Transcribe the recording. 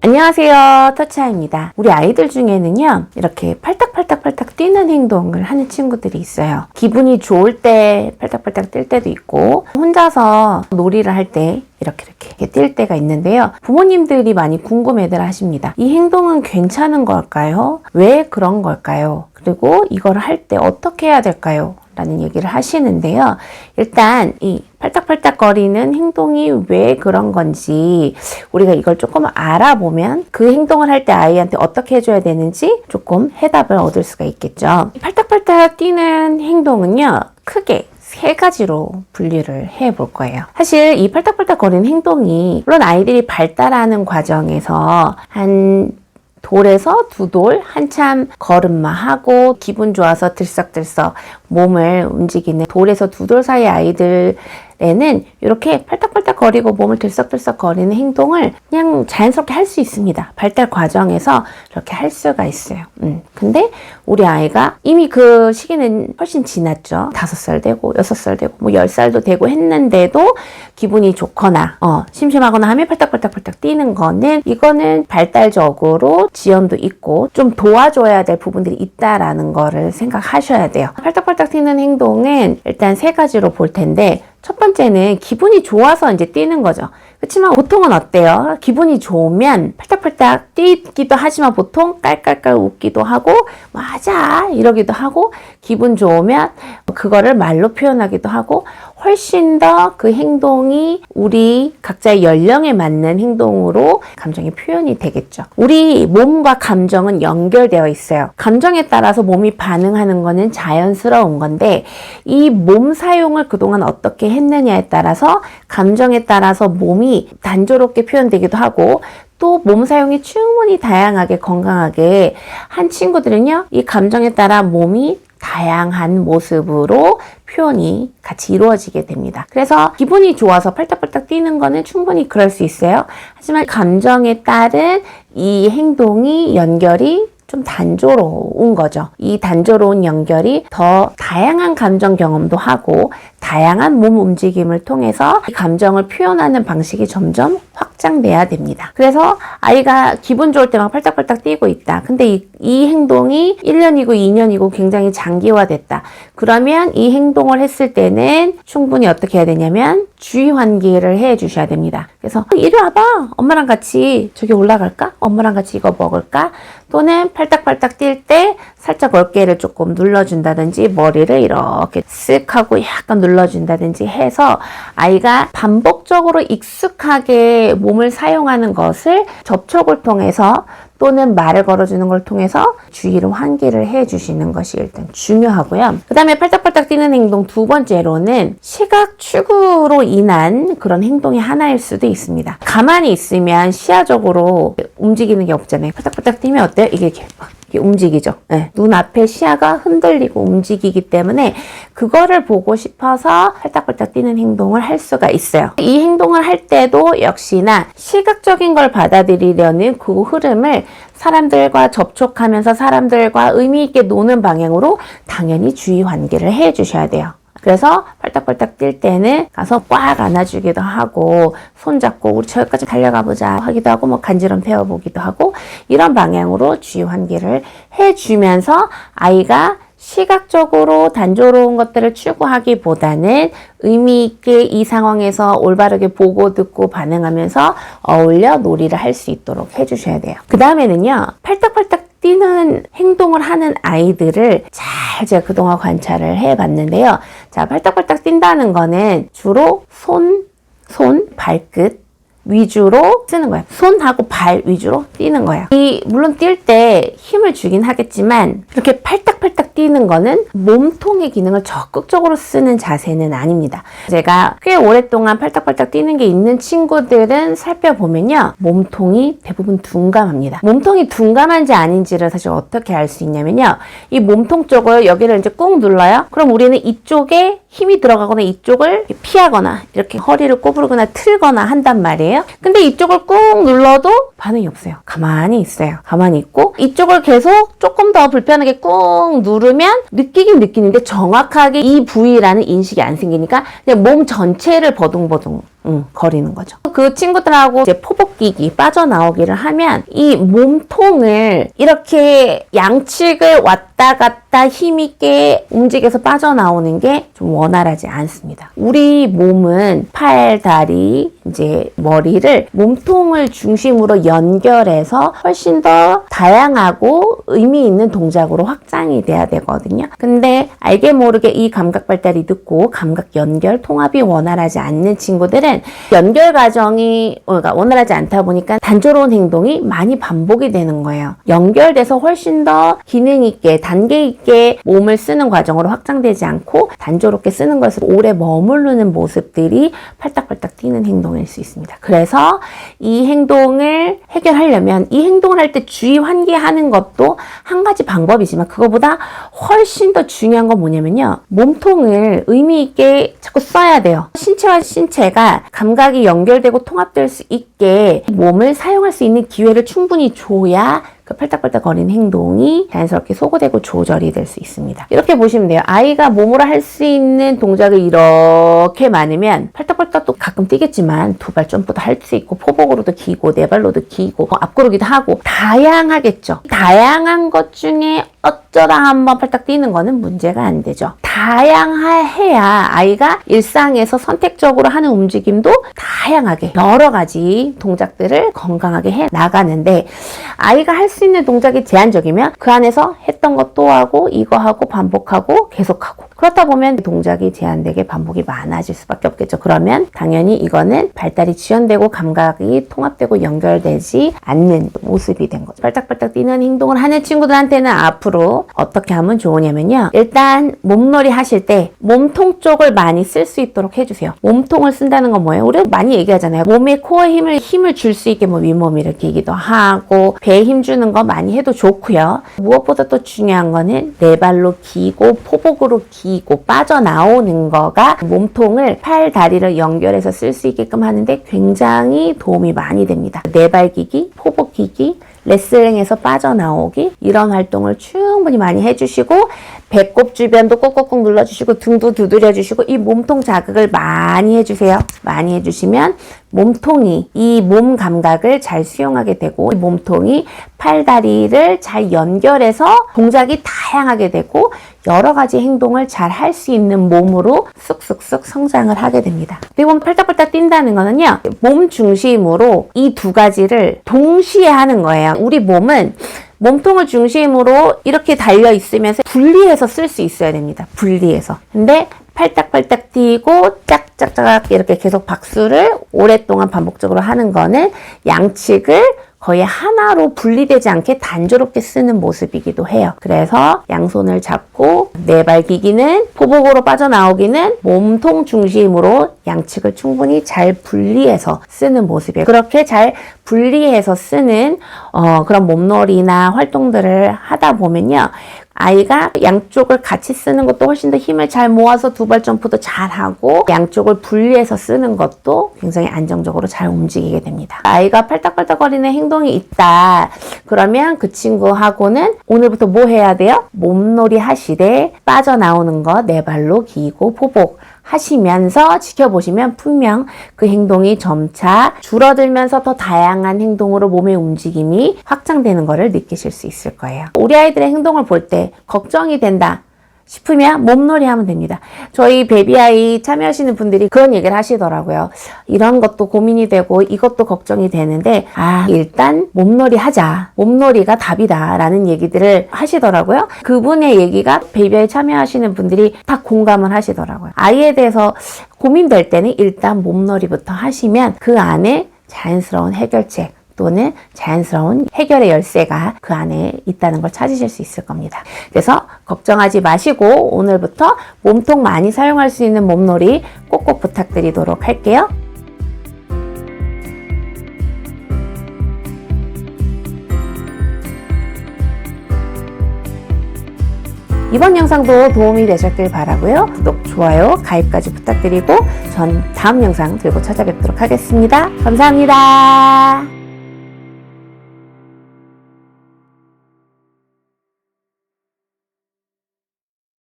안녕하세요, 터치아입니다. 우리 아이들 중에는요, 이렇게 팔딱팔딱팔딱 뛰는 행동을 하는 친구들이 있어요. 기분이 좋을 때 팔딱팔딱 뛸 때도 있고, 혼자서 놀이를 할 때 이렇게 뛸 때가 있는데요. 부모님들이 많이 궁금해들 하십니다. 이 행동은 괜찮은 걸까요? 왜 그런 걸까요? 그리고 이걸 할 때 어떻게 해야 될까요? 라는 얘기를 하시는데요. 일단 이 팔딱팔딱거리는 행동이 왜 그런 건지 우리가 이걸 조금 알아보면 그 행동을 할 때 아이한테 어떻게 해줘야 되는지 조금 해답을 얻을 수가 있겠죠. 팔딱팔딱 뛰는 행동은요, 크게 세 가지로 분류를 해볼 거예요. 사실 이 팔딱팔딱 거리는 행동이 물론 아이들이 발달하는 과정에서 한 돌에서 두 돌 한참 걸음마 하고 기분 좋아서 들썩들썩 몸을 움직이는 돌에서 두 돌 사이 아이들에는 이렇게 팔딱팔딱 거리고 몸을 들썩들썩 거리는 행동을 그냥 자연스럽게 할 수 있습니다. 발달 과정에서 이렇게 할 수가 있어요. 근데 우리 아이가 이미 그 시기는 훨씬 지났죠. 5살 되고 6살 되고 뭐 10살도 되고 했는데도 기분이 좋거나 심심하거나 하면 팔딱팔딱 뛰는 거는 이거는 발달적으로 지연도 있고 좀 도와줘야 될 부분들이 있다라는 거를 생각하셔야 돼요. 팔딱팔딱 뛰는 행동은 일단 세 가지로 볼 텐데 첫 번째는 기분이 좋아서 이제 뛰는 거죠. 그렇지만 보통은 어때요? 기분이 좋으면 팔딱팔딱 뛰기도 하지만 보통 깔깔깔 웃기도 하고 맞아 이러기도 하고 기분 좋으면 그거를 말로 표현하기도 하고 훨씬 더 그 행동이 우리 각자의 연령에 맞는 행동으로 감정의 표현이 되겠죠. 우리 몸과 감정은 연결되어 있어요. 감정에 따라서 몸이 반응하는 거는 자연스러운 건데 이 몸 사용을 그동안 어떻게 했느냐에 따라서 감정에 따라서 몸이 단조롭게 표현되기도 하고 또 몸 사용이 충분히 다양하게 건강하게 한 친구들은요, 이 감정에 따라 몸이 다양한 모습으로 표현이 같이 이루어지게 됩니다. 그래서 기분이 좋아서 팔딱팔딱 뛰는 거는 충분히 그럴 수 있어요. 하지만 감정에 따른 이 행동이 연결이 좀 단조로운 거죠. 이 단조로운 연결이 더 다양한 감정 경험도 하고 다양한 몸 움직임을 통해서 이 감정을 표현하는 방식이 점점 확장돼야 됩니다. 그래서 아이가 기분 좋을 때만 팔딱팔딱 뛰고 있다. 근데 이 행동이 1년이고 2년이고 굉장히 장기화됐다. 그러면 이 행동을 했을 때는 충분히 어떻게 해야 되냐면 주의 환기를 해 주셔야 됩니다. 그래서 이리 와봐. 엄마랑 같이 저기 올라갈까? 엄마랑 같이 이거 먹을까? 또는 팔딱팔딱 뛸 때 살짝 어깨를 조금 눌러준다든지 머리를 이렇게 쓱 하고 약간 눌러준다든지 해서 아이가 반복적으로 익숙하게 몸을 사용하는 것을 접촉을 통해서 또는 말을 걸어주는 걸 통해서 주의를 환기를 해주시는 것이 일단 중요하고요. 그 다음에 팔딱팔딱 뛰는 행동 두 번째로는 시각 축으로 인한 그런 행동이 하나일 수도 있습니다. 가만히 있으면 시야적으로 움직이는 게 없잖아요. 팔딱팔딱 뛰면 어때요? 이게 이렇게 움직이죠. 네. 눈앞에 시야가 흔들리고 움직이기 때문에 그거를 보고 싶어서 팔딱팔딱 뛰는 행동을 할 수가 있어요. 이 행동을 할 때도 역시나 시각적인 걸 받아들이려는 그 흐름을 사람들과 접촉하면서 사람들과 의미 있게 노는 방향으로 당연히 주의 환기를 해 주셔야 돼요. 그래서 팔딱팔딱 뛸 때는 가서 꽉 안아주기도 하고 손잡고 우리 저기까지 달려가 보자 하기도 하고 뭐 간지럼 태워보기도 하고 이런 방향으로 주의 환기를 해주면서 아이가 시각적으로 단조로운 것들을 추구하기보다는 의미 있게 이 상황에서 올바르게 보고 듣고 반응하면서 어울려 놀이를 할 수 있도록 해주셔야 돼요. 그 다음에는요, 팔딱팔딱 뛰는 행동을 하는 아이들을 잘 제가 그동안 관찰을 해봤는데요. 자, 팔딱팔딱 뛴다는 거는 주로 손, 발끝 위주로 쓰는 거예요. 손하고 발 위주로 뛰는 거예요. 물론 뛸 때 힘을 주긴 하겠지만 이렇게 팔딱팔딱 뛰는 거는 몸통의 기능을 적극적으로 쓰는 자세는 아닙니다. 제가 꽤 오랫동안 팔딱팔딱 뛰는 게 있는 친구들은 살펴보면요, 몸통이 대부분 둔감합니다. 몸통이 둔감한지 아닌지를 사실 어떻게 알 수 있냐면요, 이 몸통 쪽을 여기를 이제 꾹 눌러요. 그럼 우리는 이쪽에 힘이 들어가거나 이쪽을 피하거나 이렇게 허리를 꼬부르거나 틀거나 한단 말이에요. 근데 이쪽을 꾹 눌러도 반응이 없어요. 가만히 있어요. 가만히 있고 이쪽을 계속 조금 더 불편하게 꾹 누르면 느끼긴 느끼는데 정확하게 이 부위라는 인식이 안 생기니까 그냥 몸 전체를 버둥버둥 거리는 거죠. 그 친구들하고 이제 포복기기 빠져나오기를 하면 이 몸통을 이렇게 양측을 왔다 갔다 힘있게 움직여서 빠져나오는 게 좀 원활하지 않습니다. 우리 몸은 팔, 다리, 이제 머리를 몸통을 중심으로 연결해서 훨씬 더 다양하고 의미 있는 동작으로 확장이 돼야 되거든요. 근데 알게 모르게 이 감각 발달이 늦고 감각 연결, 통합이 원활하지 않는 친구들은 연결 과정이 원활하지 않다 보니까 단조로운 행동이 많이 반복이 되는 거예요. 연결돼서 훨씬 더 기능 있게, 단계 있게 몸을 쓰는 과정으로 확장되지 않고 단조롭게 쓰는 것을 오래 머무르는 모습들이 팔딱팔딱 뛰는 행동일 수 있습니다. 그래서 이 행동을 해결하려면 이 행동을 할 때 주의 환기하는 것도 한 가지 방법이지만 그거보다 훨씬 더 중요한 건 뭐냐면요. 몸통을 의미 있게 자꾸 써야 돼요. 신체와 신체가 감각이 연결되고 통합될 수 있게 몸을 사용할 수 있는 기회를 충분히 줘야 그 팔딱팔딱 거리는 행동이 자연스럽게 소거되고 조절이 될 수 있습니다. 이렇게 보시면 돼요. 아이가 몸으로 할 수 있는 동작이 이렇게 많으면 팔딱팔딱도 가끔 뛰겠지만 두 발 점프도 할 수 있고 포복으로도 기고 네 발로도 기고 앞구르기도 하고 다양하겠죠. 다양한 것 중에 어쩌다 한번 팔딱 뛰는 거는 문제가 안 되죠. 다양해야 아이가 일상에서 선택적으로 하는 움직임도 다양하게 여러 가지 동작들을 건강하게 해 나가는데 아이가 할 수 있는 동작이 제한적이면 그 안에서 했던 것 또 하고 이거 하고 반복하고 계속하고 그렇다 보면 동작이 제한되게 반복이 많아질 수밖에 없겠죠. 그러면 당연히 이거는 발달이 지연되고 감각이 통합되고 연결되지 않는 모습이 된 거죠. 팔딱팔딱 뛰는 행동을 하는 친구들한테는 앞으로 어떻게 하면 좋으냐면요. 일단 몸놀이 하실 때 몸통 쪽을 많이 쓸 수 있도록 해주세요. 몸통을 쓴다는 건 뭐예요? 우리 많이 얘기하잖아요. 몸의 코어에 힘을 줄 수 있게 뭐 윗몸을 기기도 하고 배에 힘 주는 거 많이 해도 좋고요. 무엇보다 또 중요한 거는 네 발로 기고 포복으로 기고 빠져나오는 거가 몸통을 팔, 다리를 연결해서 쓸 수 있게끔 하는데 굉장히 도움이 많이 됩니다. 네 발 기기, 포복 기기, 레슬링에서 빠져나오기 이런 활동을 충분히 많이 해주시고 배꼽 주변도 꼭꼭꼭 눌러주시고 등도 두드려주시고 이 몸통 자극을 많이 해주세요. 많이 해주시면 몸통이 이 몸 감각을 잘 수용하게 되고 몸통이 팔, 다리를 잘 연결해서 동작이 다양하게 되고 여러 가지 행동을 잘 할 수 있는 몸으로 쑥쑥쑥 성장을 하게 됩니다. 그리고 팔딱팔딱 뛴다는 거는요. 몸 중심으로 이 두 가지를 동시에 하는 거예요. 우리 몸은 몸통을 중심으로 이렇게 달려 있으면서 분리해서 쓸 수 있어야 됩니다. 분리해서. 근데 팔딱팔딱 뛰고 짝짝짝 이렇게 계속 박수를 오랫동안 반복적으로 하는 거는 양측을 거의 하나로 분리되지 않게 단조롭게 쓰는 모습이기도 해요. 그래서 양손을 잡고 네 발 기기는 포복으로 빠져나오기는 몸통 중심으로 양측을 충분히 잘 분리해서 쓰는 모습이에요. 그렇게 잘 분리해서 쓰는 그런 몸놀이나 활동들을 하다 보면요. 아이가 양쪽을 같이 쓰는 것도 훨씬 더 힘을 잘 모아서 두 발 점프도 잘 하고 양쪽을 분리해서 쓰는 것도 굉장히 안정적으로 잘 움직이게 됩니다. 아이가 팔딱팔딱거리는 행동이 있다. 그러면 그 친구하고는 오늘부터 뭐 해야 돼요? 몸놀이 하시되 빠져나오는 거 네 발로 기고 포복 하시면서 지켜보시면 분명 그 행동이 점차 줄어들면서 더 다양한 행동으로 몸의 움직임이 확장되는 것을 느끼실 수 있을 거예요. 우리 아이들의 행동을 볼 때 걱정이 된다 싶으면 몸놀이 하면 됩니다. 저희 베비아이 참여하시는 분들이 그런 얘기를 하시더라고요. 이런 것도 고민이 되고 이것도 걱정이 되는데 일단 몸놀이 하자. 몸놀이가 답이다 라는 얘기들을 하시더라고요. 그분의 얘기가 베비아이 참여하시는 분들이 다 공감을 하시더라고요. 아이에 대해서 고민될 때는 일단 몸놀이부터 하시면 그 안에 자연스러운 해결책 또는 자연스러운 해결의 열쇠가 그 안에 있다는 걸 찾으실 수 있을 겁니다. 그래서 걱정하지 마시고 오늘부터 몸통 많이 사용할 수 있는 몸놀이 꼭꼭 부탁드리도록 할게요. 이번 영상도 도움이 되셨길 바라고요. 구독, 좋아요, 가입까지 부탁드리고 전 다음 영상 들고 찾아뵙도록 하겠습니다. 감사합니다.